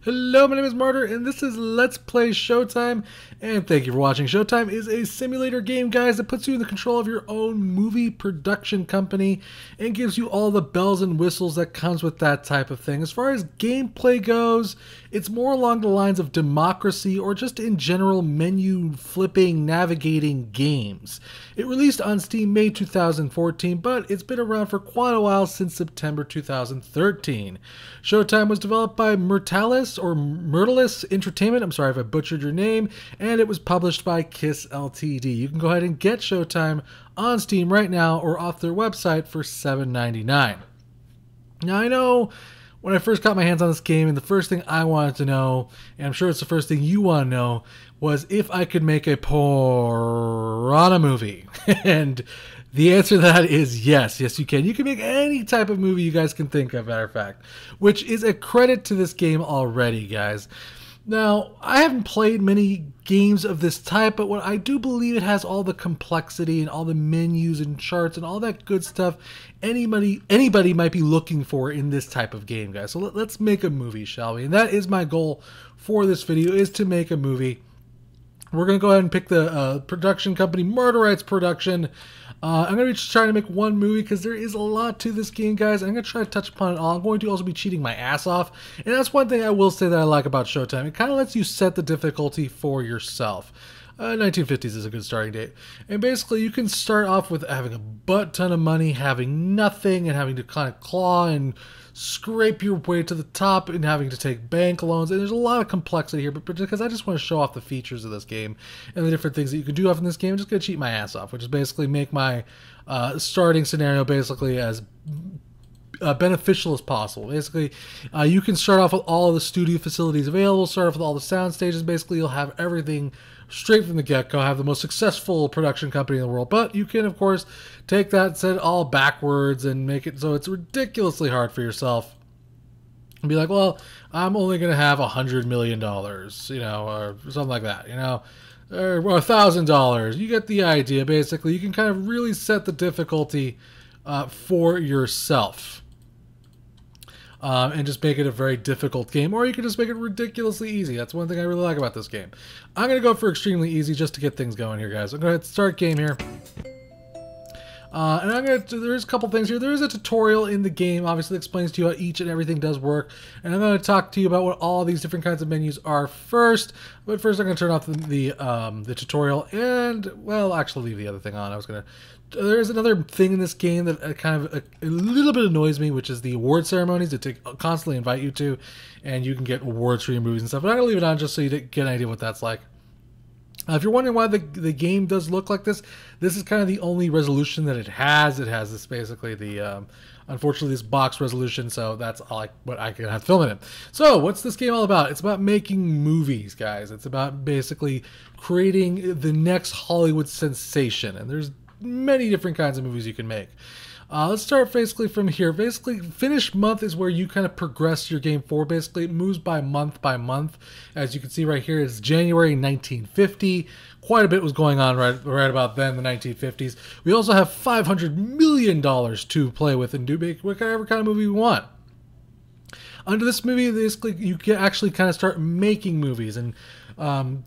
Hello, my name is Martyr, and this is Let's Play Showtime, and thank you for watching. Showtime is a simulator game, guys, that puts you in the control of your own movie production company and gives you all the bells and whistles that comes with that type of thing. As far as gameplay goes, it's more along the lines of democracy or just in general menu flipping, navigating games. It released on Steam May 2014, but it's been around for quite a while since September 2013. Showtime was developed by Myrtalis Entertainment. I'm sorry if I butchered your name. And it was published by Kiss Ltd. You can go ahead and get Showtime on Steam right now or off their website for $7.99. Now, I know when I first got my hands on this game, and the first thing I wanted to know, and I'm sure it's the first thing you want to know, was if I could make a piranha movie. And the answer to that is yes. Yes, you can. You can make any type of movie you guys can think of, matter of fact, which is a credit to this game already, guys. Now, I haven't played many games of this type, but what I do believe it has all the complexity and all the menus and charts and all that good stuff anybody might be looking for in this type of game, guys. So let's make a movie, shall we? And that is my goal for this video, is to make a movie. We're going to go ahead and pick the production company, Murderite's Production. I'm going to be trying to make one movie because there is a lot to this game, guys. I'm going to try to touch upon it all. I'm going to also be cheating my ass off. And that's one thing I will say that I like about Showtime. It kind of lets you set the difficulty for yourself. 1950s is a good starting date. And basically, you can start off with having a butt ton of money, having nothing, and having to kind of claw and scrape your way to the top and having to take bank loans. And there's a lot of complexity here, but because I just want to show off the features of this game and the different things that you can do off in this game, I'm just going to cheat my ass off, which is basically make my starting scenario basically as beneficial as possible. Basically, you can start off with all of the studio facilities available, start off with all the sound stages. Basically, you'll have everything straight from the get-go, have the most successful production company in the world. But you can, of course, take that, set it all backwards, and make it so it's ridiculously hard for yourself. And be like, well, I'm only going to have $100 million, you know, or something like that, you know, or $1,000. You get the idea, basically. You can kind of really set the difficulty for yourself. And just make it a very difficult game, or you can just make it ridiculously easy. That's one thing I really like about this game. I'm going to go for extremely easy just to get things going here, guys. I'm going to start game here. And I'm going to, there's a couple things here. There is a tutorial in the game, obviously explains to you how each and everything does work. And I'm going to talk to you about what all these different kinds of menus are first. But first I'm going to turn off the tutorial and, well, actually leave the other thing on. There's another thing in this game that kind of a little bit annoys me, which is the award ceremonies that they constantly invite you to, and you can get awards for your movies and stuff. But I'm going to leave it on just so you get an idea what that's like. If you're wondering why the game does look like this is kind of the only resolution that it has. It has this basically unfortunately this box resolution, so that's what I can have film in it. So what's this game all about? It's about making movies, guys. It's about basically creating the next Hollywood sensation, and there's many different kinds of movies you can make. Let's start basically from here. Basically, finished month is where you kind of progress your game forward. Basically, it moves by month. As you can see right here, it's January 1950. Quite a bit was going on right about then, the 1950s. We also have $500 million to play with and make whatever kind of movie we want. Under this movie, basically, you can actually kind of start making movies and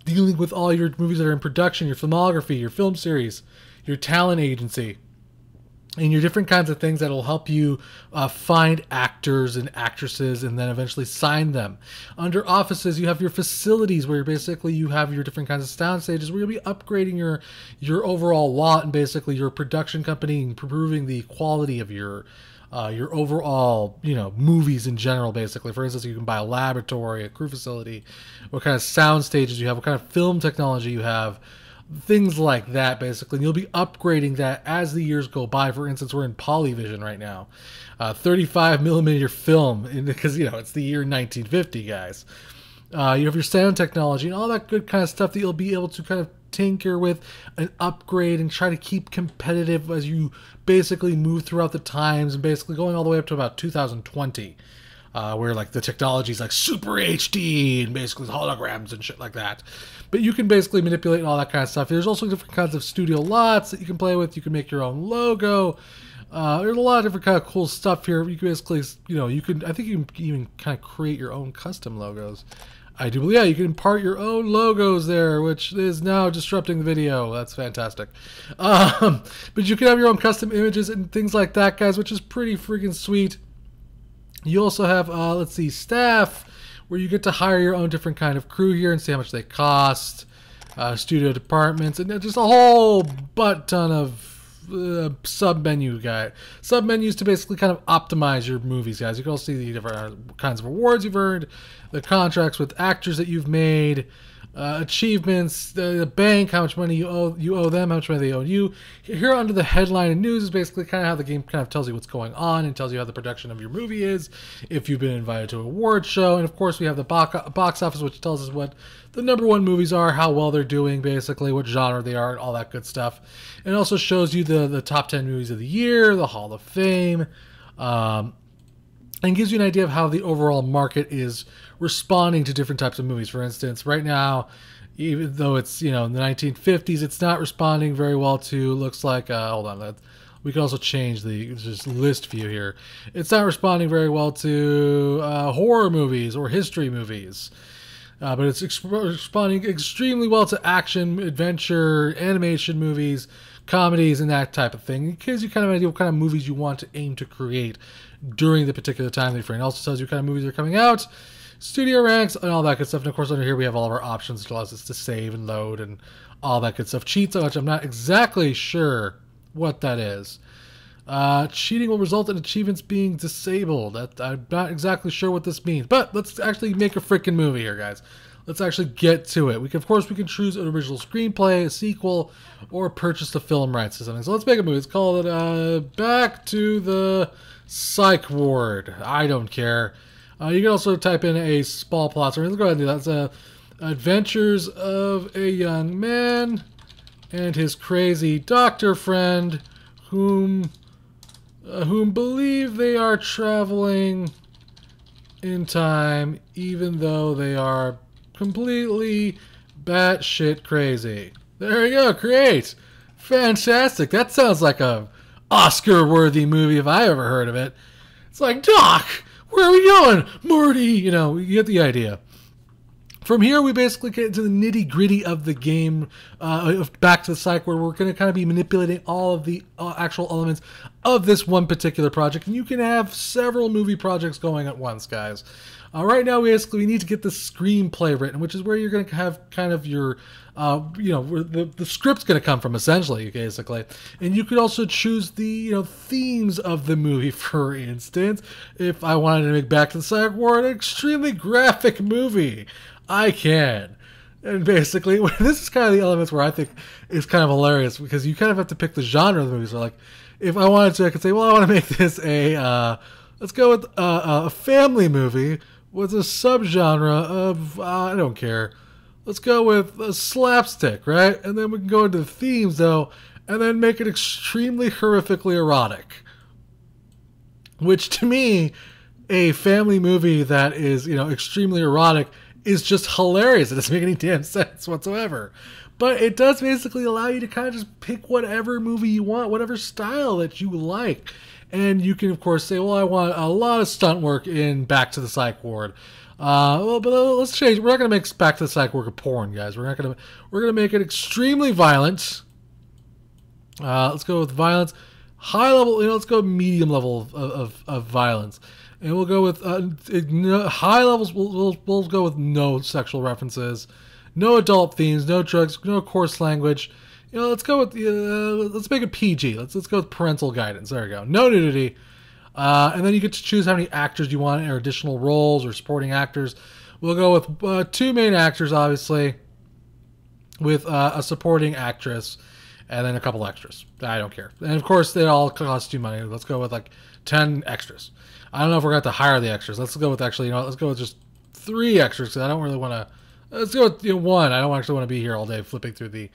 dealing with all your movies that are in production, your filmography, your film series, your talent agency, and your different kinds of things that will help you find actors and actresses and then eventually sign them. Under offices, you have your facilities where basically you have your different kinds of sound stages where you'll be upgrading your overall lot and basically your production company, improving the quality of your overall, you know, movies in general, basically. For instance, you can buy a laboratory, a crew facility, what kind of sound stages you have, what kind of film technology you have, things like that, basically. And you'll be upgrading that as the years go by. For instance, we're in Polyvision right now. 35 millimeter film, because, you know, it's the year 1950, guys. You have your sound technology and all that good kind of stuff that you'll be able to kind of tinker with and upgrade and try to keep competitive as you basically move throughout the times, and basically going all the way up to about 2020. Where like the technology is like super HD and basically holograms and shit like that. But you can basically manipulate all that kind of stuff. There's also different kinds of studio lots that you can play with. You can make your own logo. There's a lot of different kind of cool stuff here. You can basically, I think you can even kind of create your own custom logos. I do believe, yeah, you can impart your own logos there, which is now disrupting the video. That's fantastic. But you can have your own custom images and things like that, guys, which is pretty freaking sweet. You also have, let's see, staff, where you get to hire your own different kind of crew here and see how much they cost. Studio departments, and just a whole butt ton of sub-menus to basically kind of optimize your movies, guys. You can also see the different kinds of awards you've earned, the contracts with actors that you've made, achievements, the bank, how much money you owe them, how much money they owe you. Here under the headline and news is basically kind of how the game kind of tells you what's going on and tells you how the production of your movie is, if you've been invited to an award show, and of course we have the box office, which tells us what the #1 movies are, how well they're doing, basically what genre they are, and all that good stuff. And it also shows you the top 10 movies of the year, the Hall of Fame, and gives you an idea of how the overall market is responding to different types of movies. For instance, right now, even though it's, in the 1950s, it's not responding very well to, looks like, hold on, we can also change the just list view here. It's not responding very well to horror movies or history movies. But it's responding extremely well to action, adventure, animation movies, comedies, and that type of thing. It gives you kind of an idea what kind of movies you want to aim to create during the particular time frame. It also tells you what kind of movies are coming out, studio ranks, and all that good stuff. And of course, under here we have all of our options. It allows us to save and load and all that good stuff. Cheats, which I'm not exactly sure what that is. Cheating will result in achievements being disabled. I'm not exactly sure what this means, but let's actually make a freaking movie here, guys. Let's actually get to it. Of course, we can choose an original screenplay, a sequel, or purchase the film rights to something. So let's make a movie. Let's call it Back to the Psych Ward. I don't care. You can also type in a small plot. So let's go ahead and do that. It's Adventures of a Young Man and his crazy doctor friend, whom believe they are traveling in time, even though they are completely batshit crazy. There you go, great, fantastic. That sounds like a Oscar-worthy movie if I ever heard of it. It's like, Doc, where are we going, Morty? You get the idea. From here, we basically get into the nitty-gritty of the game, of Back to the Psych, where we're going to kind of be manipulating all of the actual elements of this one particular project. And you can have several movie projects going at once, guys. Right now, we need to get the screenplay written, which is where you're going to have kind of your, where the script's going to come from, essentially, basically. And you could also choose the, themes of the movie, for instance. If I wanted to make Back to the Psych Ward an extremely graphic movie, I can. And basically, this is kind of the elements where I think is kind of hilarious, because you kind of have to pick the genre of the movie. So, like, if I wanted to, I could say, well, I want to make this let's go with a family movie with a subgenre of, I don't care. Let's go with a slapstick, right? And then we can go into the themes, though, and then make it extremely horrifically erotic. Which, to me, a family movie that is, extremely erotic is just hilarious. It doesn't make any damn sense whatsoever. But it does basically allow you to kind of just pick whatever movie you want, whatever style that you like. And you can, of course, say, well, I want a lot of stunt work in Back to the Psych Ward. But let's change. We're not going to make Back to the Psych Ward a porn, guys. We're going to make it extremely violent. Let's go with violence. High level, let's go medium level of violence. And we'll go with high levels. We'll go with no sexual references, no adult themes, no drugs, no coarse language. Let's go with let's make it PG. Let's go with parental guidance. There we go. No nudity. And then you get to choose how many actors you want, or additional roles, or supporting actors. We'll go with 2 main actors, obviously, with a supporting actress, and then a couple extras. I don't care. And of course, they all cost you money. Let's go with like 10 extras. I don't know if we're going to have to hire the extras. Let's go with let's go with just 3 extras, because I don't really want to. Let's go with 1. I don't actually want to be here all day flipping through the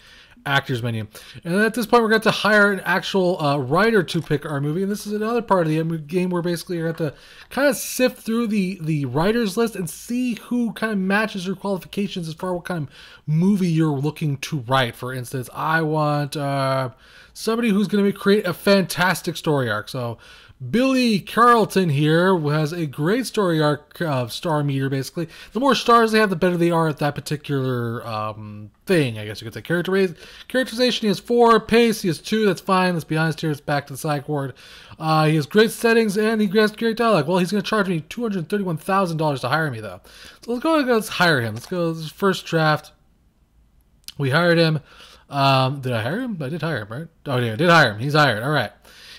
actors menu. And at this point, we're going to hire an actual writer to pick our movie. And this is another part of the game where basically you're going to kind of sift through the writers list and see who kind of matches your qualifications as far as what kind of movie you're looking to write. For instance, I want somebody who's going to create a fantastic story arc. So Billy Carlton here has a great story arc star meter, basically. The more stars they have, the better they are at that particular thing, I guess you could say. Characterization, he has 4. Pace, he has 2. That's fine. Let's be honest here. It's back to the side chord. He has great settings, and he has great dialogue. Well, he's going to charge me $231,000 to hire me, though. So let's go ahead and let's hire him. Let's go. This is first draft. We hired him. Did I hire him? I did hire him, right? Oh, yeah, I did hire him. He's hired. All right.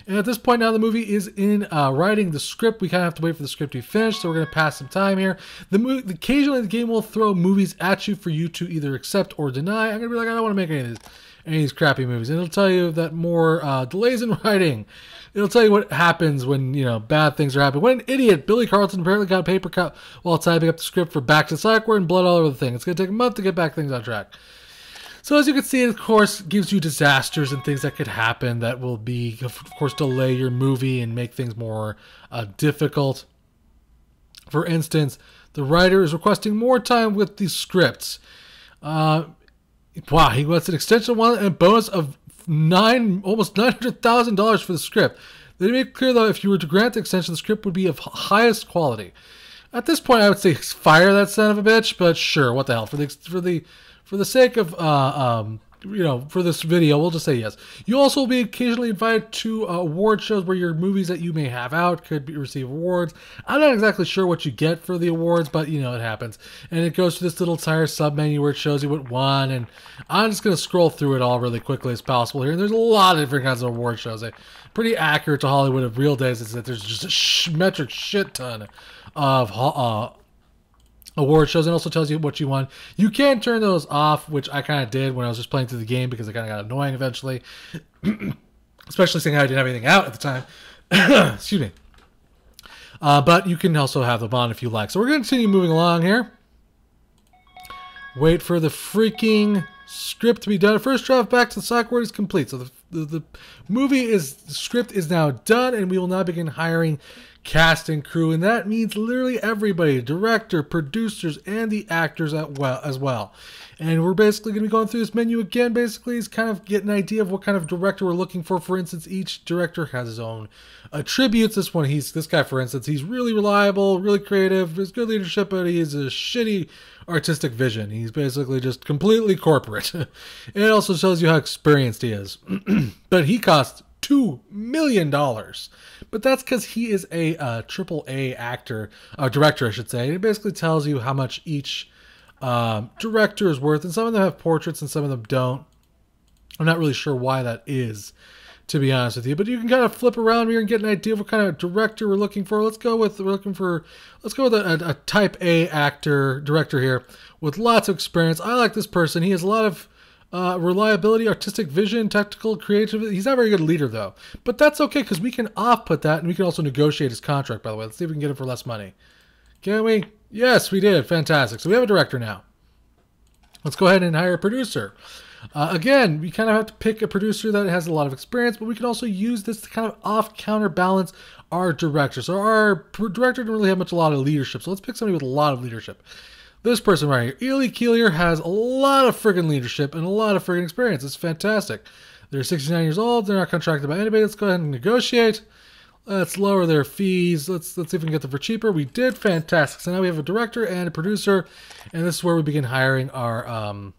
And at this point now, the movie is in writing the script. We kind of have to wait for the script to be finished, so we're going to pass some time here. Occasionally, the game will throw movies at you for you to either accept or deny. I'm going to be like, I don't want to make any of these crappy movies. And it'll tell you that more delays in writing. It'll tell you what happens when, bad things are happening. What an idiot. Billy Carlton apparently got a paper cut while typing up the script for Back to the Sideward and blood all over the thing. It's going to take a month to get back things on track. So as you can see, it, of course, gives you disasters and things that could happen that will be, of course, delay your movie and make things more difficult. For instance, the writer is requesting more time with the scripts. Wow, he wants an extension one and a bonus of almost $900,000 for the script. They make it clear, though, if you were to grant the extension, the script would be of highest quality. At this point, I would say fire that son of a bitch, but sure, what the hell. For the sake of, for this video, we'll just say yes. You also will be occasionally invited to award shows where your movies that you may have out could receive awards. I'm not exactly sure what you get for the awards, but, it happens. And it goes to this little entire sub-menu where it shows you what won. And I'm just going to scroll through it all really quickly as possible here. And there's a lot of different kinds of award shows. Pretty accurate to Hollywood of real days is that there's just a metric shit ton of award shows, and also tells you what you won. You can turn those off, which I kind of did when I was just playing through the game because it kind of got annoying eventually. Especially seeing how I didn't have anything out at the time. Excuse me. But you can also have them on if you like. So we're going to continue moving along here. Wait for the freaking script to be done. First draft Back to the Sideward is complete. So the script is now done, and we will now begin hiring cast and crew, and that means literally everybody, director, producers, and the actors as well. And we're basically going to be going through this menu again. Basically, is kind of get an idea of what kind of director we're looking for. For instance, each director has his own attributes. This guy, for instance, he's really reliable, really creative, has good leadership, but he has a shitty artistic vision. He's basically just completely corporate. It also shows you how experienced he is. But he costs $2 million. But that's because he is a AAA director, I should say. And it basically tells you how much each director is worth. And some of them have portraits and some of them don't. I'm not really sure why that is, to be honest with you. But you can kind of flip around here and get an idea of what kind of director we're looking for. Let's go with a type A director here with lots of experience. I like this person. He has a lot of reliability, artistic vision, technical creativity. He's not a very good leader, though. But that's okay, because we can off-put that, and we can also negotiate his contract, by the way. Let's see if we can get it for less money. Can we? Yes, we did. Fantastic. So we have a director now. Let's go ahead and hire a producer. Again, we kind of have to pick a producer that has a lot of experience, but we can also use this to kind of off-counterbalance our director. So our director didn't really have a lot of leadership, so let's pick somebody with a lot of leadership. This person right here, Ely Keelier, has a lot of friggin' leadership and a lot of friggin' experience. It's fantastic. They're 69 years old. They're not contracted by anybody. Let's go ahead and negotiate. Let's lower their fees. Let's see if we can get them for cheaper. We did. Fantastic. So now we have a director and a producer, and this is where we begin hiring our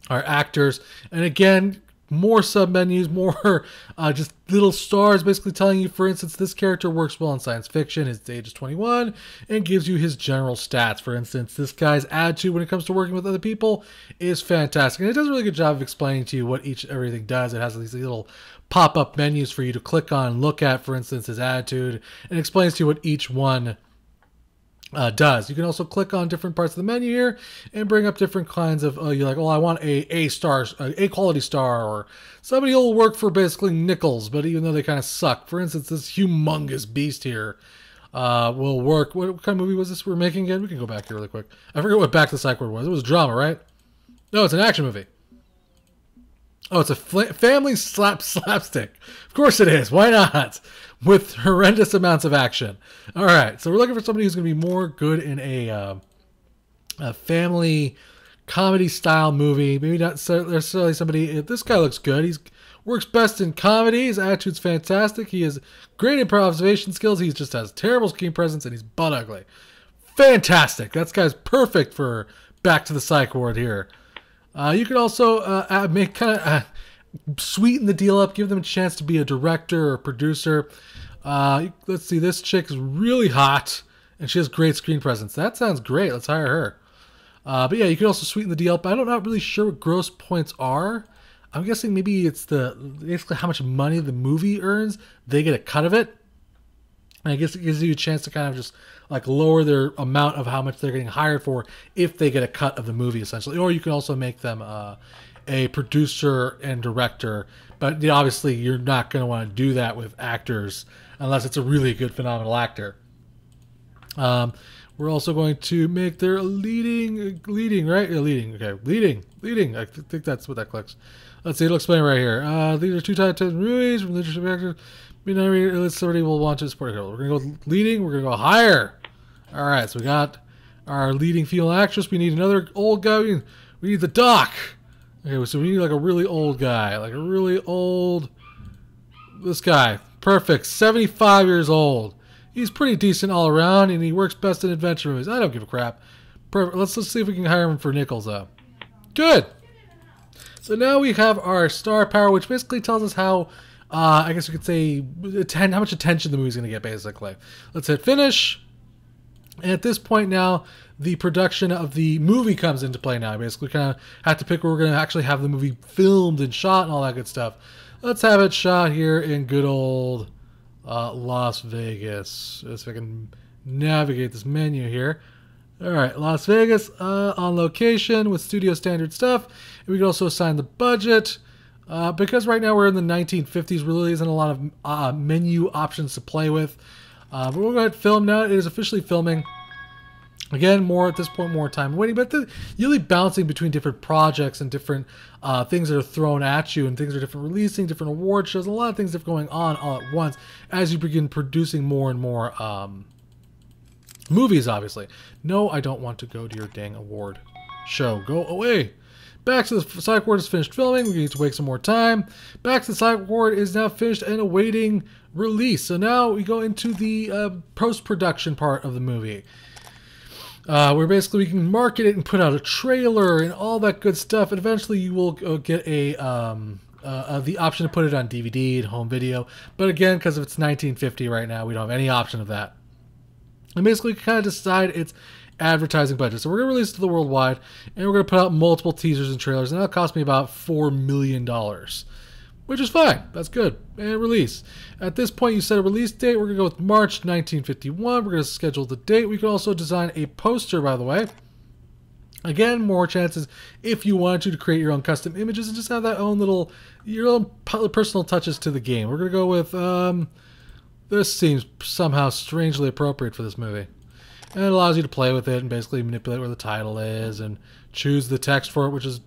actors. And again, more sub-menus, more just little stars basically telling you, for instance, this character works well in science fiction, his age is 21, and gives you his general stats. For instance, this guy's attitude when it comes to working with other people is fantastic. And it does a really good job of explaining to you what everything does. It has these little pop-up menus for you to click on and look at, for instance, his attitude, and explains to you what each one does. You can also click on different parts of the menu here and bring up different kinds of, you're like, oh, I want a quality star, or somebody who'll work for basically nickels, but even though they kind of suck. For instance, this humongous beast here will work. What kind of movie was this we're making again? We can go back here really quick. I forget what Back to the Sideward was. It was a drama, right? No, it's an action movie. Oh, it's a family slapstick. Of course it is. Why not? With horrendous amounts of action. All right, so we're looking for somebody who's going to be more good in a family comedy style movie. Maybe not necessarily somebody. This guy looks good. He works best in comedy. His attitude's fantastic. He has great improvisation skills. He just has terrible screen presence, and he's butt ugly. Fantastic. That guy's perfect for Back to the Psych Ward here. You could also make kind of sweeten the deal up, give them a chance to be a director or producer. Let's see, this chick is really hot, and she has great screen presence. That sounds great. Let's hire her. But yeah, you can also sweeten the deal up. I'm not really sure what gross points are. I'm guessing maybe it's basically how much money the movie earns. They get a cut of it. And I guess it gives you a chance to kind of just like lower their amount of how much they're getting hired for if they get a cut of the movie, essentially. Or you can also make them a producer and director. But obviously, you're not going to want to do that with actors unless it's a really good, phenomenal actor. We're also going to make their leading, right? Yeah, leading. Okay, leading. I think that's what that clicks. Let's see. It'll explain right here. These are two types of movies from leadership actors. Somebody will want to support it. We're going to go leading. We're going to go higher. All right. So we got our leading female actress. We need another old guy. We need the doc. Okay. So we need like a really old guy, like a really old. This guy, perfect. 75 years old. He's pretty decent all around, and he works best in adventure movies. I don't give a crap. Perfect. Let's see if we can hire him for nickels, though. Good. So now we have our star power, which basically tells us how, I guess we could say, how much attention the movie's going to get, basically. Let's hit finish. And at this point now, the production of the movie comes into play now. Basically, kind of have to pick where we're going to actually have the movie filmed and shot and all that good stuff. Let's have it shot here in good old Las Vegas. Let's see if I can navigate this menu here. All right, Las Vegas on location with studio standard stuff. And we can also assign the budget. Because right now we're in the 1950s, really isn't a lot of menu options to play with. But we're going to film now. It is officially filming. Again, more at this point, more time waiting, but you're really bouncing between different projects and different things that are thrown at you, and things are different releasing, different award shows, a lot of things that are going on all at once as you begin producing more and more movies, obviously. No, I don't want to go to your dang award show. Go away. Back to the Psych Ward is finished filming. We need to wait some more time. Back to the Psych Ward is now finished and awaiting release. So now we go into the post-production part of the movie. Where basically we can market it and put out a trailer and all that good stuff, and eventually you will get the option to put it on DVD and home video. But again, because it's 1950 right now, we don't have any option of that. And basically kind of decide its advertising budget. So we're going to release it to the worldwide, and we're going to put out multiple teasers and trailers, and that'll cost me about $4 million. Which is fine. That's good. And release. At this point, you set a release date. We're going to go with March 1951. We're going to schedule the date. We can also design a poster, by the way. Again, more chances if you wanted to create your own custom images and just have that own little, your own personal touches to the game. We're going to go with, this seems somehow strangely appropriate for this movie. And it allows you to play with it and basically manipulate where the title is and choose the text for it, which is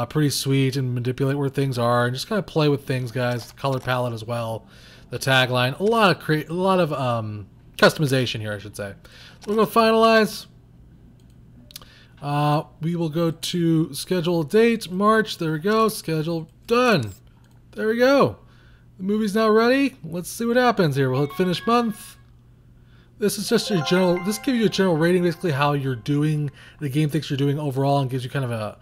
pretty sweet, and manipulate where things are and just kind of play with things, guys. The color palette as well, the tagline, a lot of customization here, I should say. So we're going to finalize. We will go to schedule date, March. There we go. Schedule done. There we go. The movie's now ready. Let's see what happens here. We'll hit finish month. This is just your general. This gives you a general rating, basically how you're doing. The game thinks you're doing overall, and gives you kind of a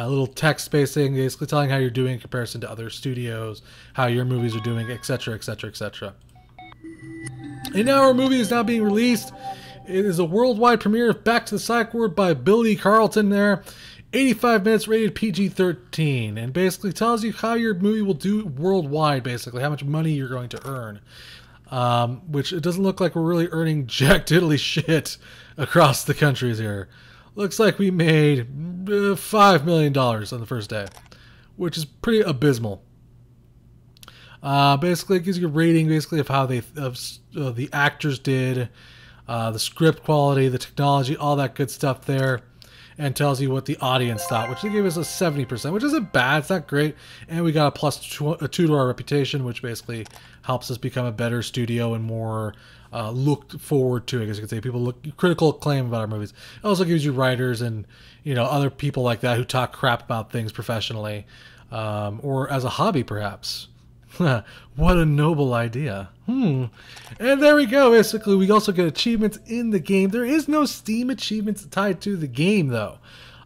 little text spacing, basically telling how you're doing in comparison to other studios, how your movies are doing, etc., etc., etc. And now our movie is now being released. It is a worldwide premiere of Back to the Psych Ward by Billy Carlton there. 85 minutes, rated PG-13, and basically tells you how your movie will do worldwide, basically, how much money you're going to earn. Which it doesn't look like we're really earning jack diddly shit across the countries here. Looks like we made $5 million on the first day, which is pretty abysmal. Basically, it gives you a rating basically of how the actors did, the script quality, the technology, all that good stuff there. and tells you what the audience thought, which they gave us a 70%, which isn't bad. It's not great. And we got a +2 to our reputation, which basically helps us become a better studio and more looked forward to, I guess you could say. People look critical acclaim about our movies. It also gives you writers and, you know, other people like that who talk crap about things professionally, or as a hobby, perhaps. What a noble idea. And there we go. Basically, we also get achievements in the game. There is no Steam achievements tied to the game, though.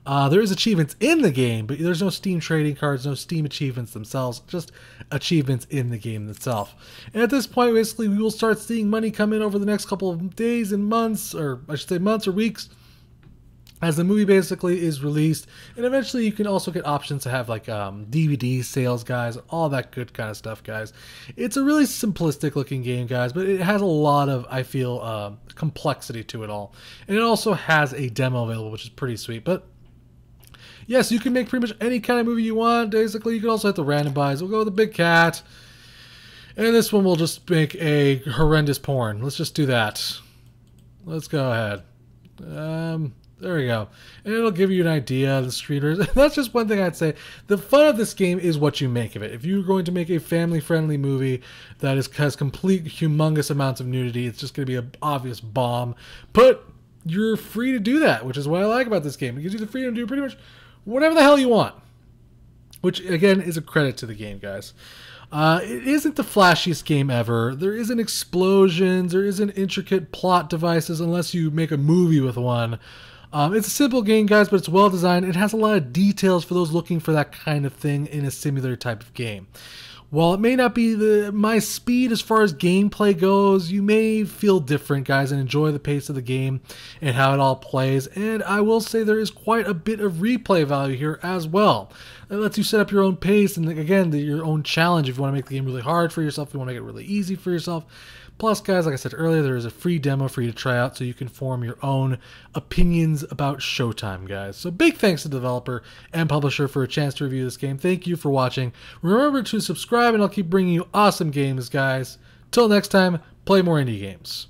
There is achievements in the game, but there's no Steam trading cards, no Steam achievements themselves, just achievements in the game itself. And at this point, basically, we will start seeing money come in over the next couple of days and months, or I should say months or weeks, as the movie basically is released. And eventually you can also get options to have like DVD sales, guys, all that good kind of stuff, guys. It's a really simplistic looking game, guys, but it has a lot of, I feel, complexity to it all. And it also has a demo available, which is pretty sweet. But yes, you can make pretty much any kind of movie you want. Basically, you can also hit the random buys. We'll go with the big cat. And this one will just make a horrendous porn. Let's just do that. Let's go ahead. There we go. And it'll give you an idea of the screeners. That's just one thing I'd say. The fun of this game is what you make of it. If you're going to make a family-friendly movie that has complete humongous amounts of nudity, it's just going to be an obvious bomb. But you're free to do that, which is what I like about this game. It gives you the freedom to do pretty much whatever the hell you want. Which, again, is a credit to the game, guys. It isn't the flashiest game ever. There isn't explosions. There isn't intricate plot devices unless you make a movie with one. It's a simple game, guys, but it's well designed. It has a lot of details for those looking for that kind of thing in a simulator type of game. While it may not be my speed as far as gameplay goes, you may feel different, guys, and enjoy the pace of the game and how it all plays. And I will say there is quite a bit of replay value here as well. It lets you set up your own pace and, again, your own challenge if you want to make the game really hard for yourself, if you want to make it really easy for yourself. Plus, guys, like I said earlier, there is a free demo for you to try out so you can form your own opinions about Showtime, guys. So big thanks to the developer and publisher for a chance to review this game. Thank you for watching. Remember to subscribe, and I'll keep bringing you awesome games, guys. Till next time, play more indie games.